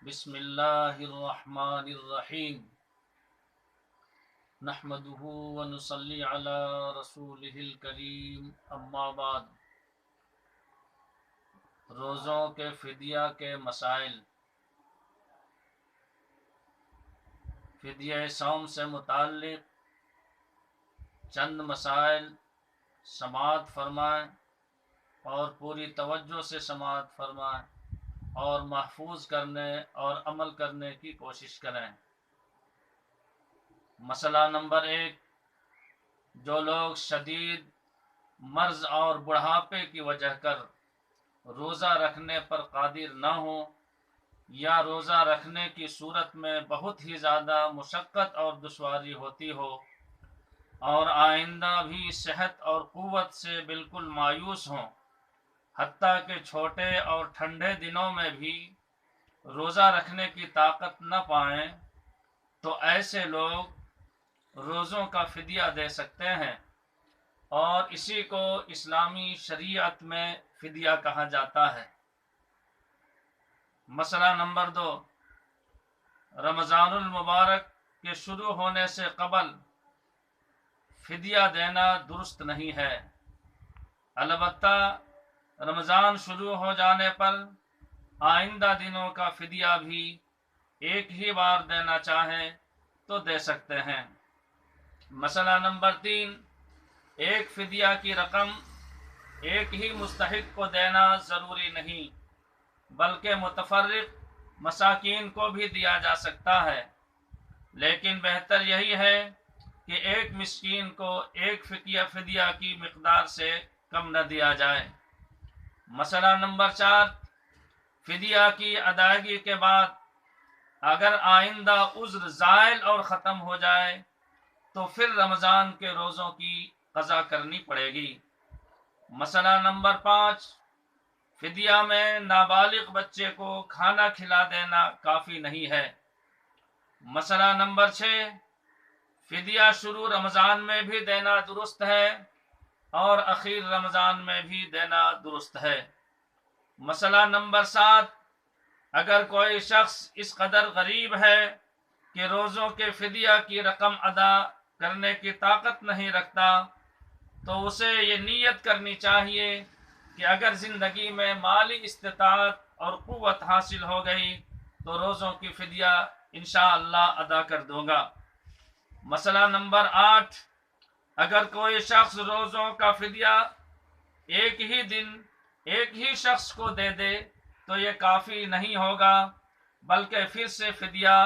بسم اللہ الرحمن الرحیم نحمده ونصلی علی رسولہ الکریم اما بعد۔ روزوں کے فدیہ کے مسائل۔ فدیہ صوم سے متعلق چند مسائل سماعت فرمائیں اور پوری توجہ سے سماعت فرمائیں اور محفوظ کرنے اور عمل کرنے کی کوشش کریں۔ مسئلہ نمبر 1، جو لوگ شدید مرض اور بڑھاپے کی وجہ کر روزہ رکھنے پر قادر نہ ہوں یا روزہ رکھنے کی صورت میں بہت ہی زیادہ مشقت اور دشواری ہوتی ہو اور آئندہ بھی صحت اور قوت سے بالکل مایوس ہوں، حتیٰ کہ چھوٹے اور ٹھنڈے دنوں میں بھی روزہ رکھنے کی طاقت نہ پائیں، تو ایسے لوگ روزوں کا فدیہ دے سکتے ہیں، اور اسی کو اسلامی شریعت میں فدیہ کہا جاتا ہے۔ مسئلہ نمبر 2، رمضان المبارک کے شروع ہونے سے قبل فدیہ دینا درست نہیں ہے، البتہ رمضان شروع ہو جانے پر آئندہ دنوں کا فدیہ بھی ایک ہی بار دینا چاہیں تو دے سکتے ہیں۔ مسئلہ نمبر 3، ایک فدیہ کی رقم ایک ہی مستحق کو دینا ضروری نہیں، بلکہ متفرق مساکین کو بھی دیا جا سکتا ہے، لیکن بہتر یہی ہے کہ ایک مسکین کو ایک فدیہ کی مقدار سے کم نہ دیا جائے۔ مسئلہ نمبر 4، فدیہ کی ادائیگی کے بعد اگر آئندہ عذر زائل اور ختم ہو جائے تو پھر رمضان کے روزوں کی قضا کرنی پڑے گی۔ مسئلہ نمبر 5، فدیہ میں نابالغ بچے کو کھانا کھلا دینا کافی نہیں ہے۔ مسئلہ نمبر 6، فدیہ شروع رمضان میں بھی دینا درست ہے اور اخیر رمضان میں بھی دینا درست ہے۔ مسئلہ نمبر 7، اگر کوئی شخص اس قدر غریب ہے کہ روزوں کے فدیہ کی رقم ادا کرنے کی طاقت نہیں رکھتا، تو اسے یہ نیت کرنی چاہیے کہ اگر زندگی میں مالی استطاعت اور قوت حاصل ہو گئی تو روزوں کی فدیہ انشاءاللہ ادا کر دوں گا۔ مسئلہ نمبر 8، اگر کوئی شخص روزوں کا فدیہ ایک ہی دن ایک ہی شخص کو دے دے تو یہ کافی نہیں ہوگا، بلکہ پھر سے فدیہ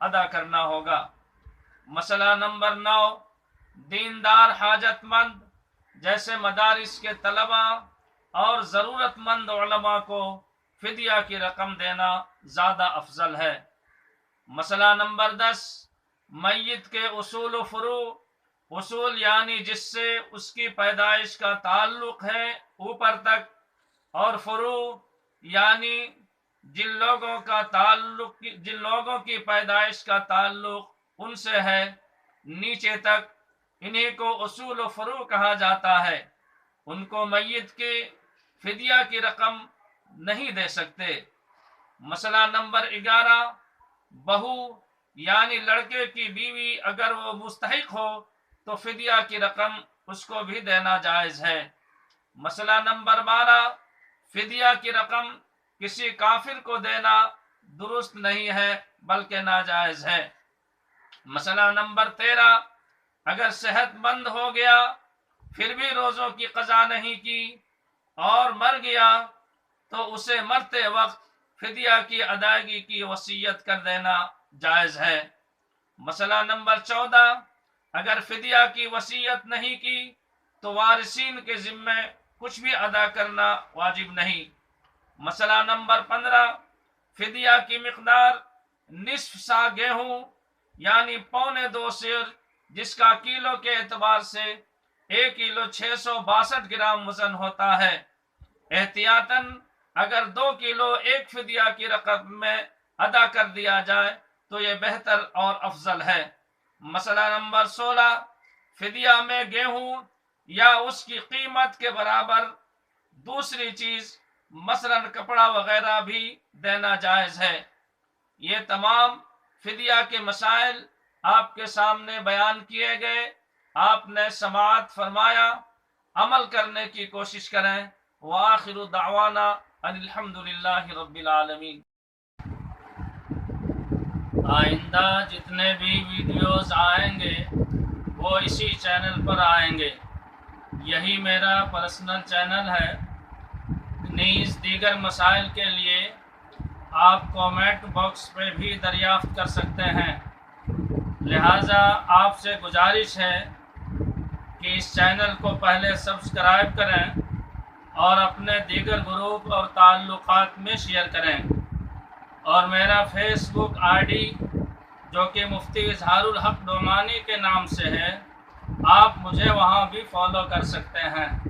ادا کرنا ہوگا۔ مسئلہ نمبر 9، دیندار حاجت مند جیسے مدارس کے طلباء اور ضرورت مند علماء کو فدیہ کی رقم دینا زیادہ افضل ہے۔ مسئلہ نمبر 10، میت کے اصول و فروع، اصول یعنی جس سے اس کی پیدائش کا تعلق ہے اوپر تک، اور فروع یعنی جن لوگوں کی پیدائش کا تعلق ان سے ہے نیچے تک، انہیں کو اصول و فروع کہا جاتا ہے، ان کو میت کے فدیہ کی رقم نہیں دے سکتے۔ مسئلہ نمبر 11، بہو یعنی لڑکے کی بیوی اگر وہ مستحق ہو تو فدیہ کی رقم اس کو بھی دینا جائز ہے۔ مسئلہ نمبر 12، فدیہ کی رقم کسی کافر کو دینا درست نہیں ہے بلکہ ناجائز ہے۔ مسئلہ نمبر 13، اگر صحت مند ہو گیا پھر بھی روزوں کی قضا نہیں کی اور مر گیا تو اسے مرتے وقت فدیہ کی ادائیگی کی وصیت کر دینا جائز ہے۔ مسئلہ نمبر 14، اگر فدیہ کی وصیت نہیں کی تو وارثین کے ذمے کچھ بھی ادا کرنا واجب نہیں۔ مسئلہ نمبر 15، فدیہ کی مقدار نصف سا گیہوں یعنی پونے 2 سیر، جس کا کلو کے اعتبار سے 1 کلو 662 گرام وزن ہوتا ہے، احتیاطاً اگر 2 کلو ایک فدیہ کی رقم میں ادا کر دیا جائے تو یہ بہتر اور افضل ہے۔ مسئلہ نمبر 16، فدیہ میں گیہوں یا اس کی قیمت کے برابر دوسری چیز مثلاً کپڑا وغیرہ بھی دینا جائز ہے۔ یہ تمام فدیہ کے مسائل آپ کے سامنے بیان کیے گئے، آپ نے سماعت فرمایا، عمل کرنے کی کوشش کریں۔ وآخر دعوانا ان الحمدللہ رب العالمین۔ آئندہ جتنے بھی ویڈیوز آئیں گے وہ اسی چینل پر آئیں گے۔ یہی میرا پرسنل چینل ہے۔ نیز دیگر مسائل کے لیے آپ کومنٹ باکس پہ بھی دریافت کر سکتے ہیں۔ لہٰذا آپ سے گزارش ہے کہ اس چینل کو پہلے سبسکرائب کریں اور اپنے دیگر گروپ اور تعلقات میں شیئر کریں، اور میرا فیس بک آئی ڈی جو کہ مفتی اظہار الحق ڈومانی کے نام سے ہے، آپ مجھے وہاں بھی فالو کر سکتے ہیں۔